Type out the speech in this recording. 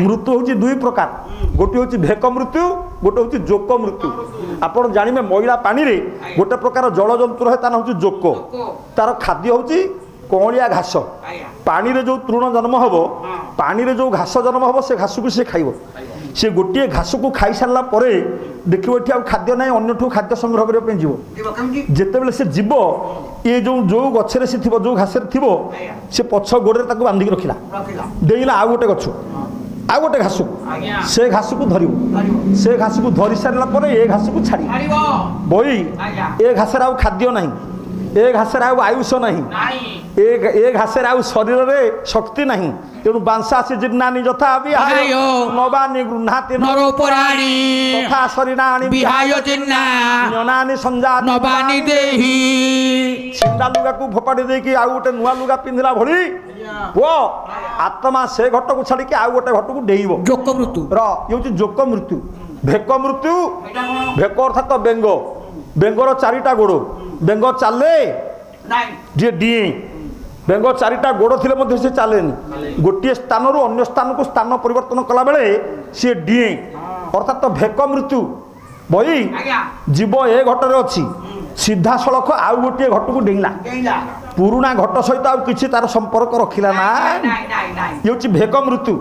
मृत्यु हूँ दुई प्रकार गोटे हूँ भेक मृत्यु गोटे हूँ जोक मृत्यु आप जानवे मैला पानी रे गोटे प्रकार जल जंतु रहे तार हूँ जोक तार खाद्य हूँ कौलिया घास पानी रे जो तृण जन्म हम पानी रे जो घास जन्म हम से घास को सी खाइब सी गोटे घास को खाई सारा देखो ये खाद्य ना अन्यठू खाद्य संग्रह करने जिते से जीव ये जो गचरे से थी जो घास थी से पछ गोड़े बांधिक रखिला देला आउ गोटे गछ आउ गोटे घास से घास को धर से घास को धरी सारा ये घास को छाड़ी बई ए घास खाद्य ना ए घास आयुष नहीं ए घास शरीर में शक्ति नहीं तेणु बांसा से जिन्नानी यथा विहाय नवानी गृह्णाति नरोपराणी तथा शरीराणि विहाय जिन्नानि संजात नवानी देहि छिंदा लुगा को फोपाड़ी दे कि आउ गोटे नुआ लुगा पिंधिला भली वो आत्मा से घट को छाड़ी के आउ गोटे घट को डेइबो जोक मृत्यु ये जोक मृत्यु भेक मृत्यु भेक अर्थात बेंग बेंगर चारिटा गोड़ बेंग चले जी डीए बेंग चारिटा गोड़ थी से चले गोटे स्थान रु अन्य स्थान को स्थान परिवर्तन कला बेले सी डीए अर्थात भेक मृत्यु बई जीव ए घटर अच्छी सीधा सड़क आउ गोटे घट को डेला पुराणा घट सहित आउ किसी तार संपर्क रखिला ना ये भेक मृत्यु।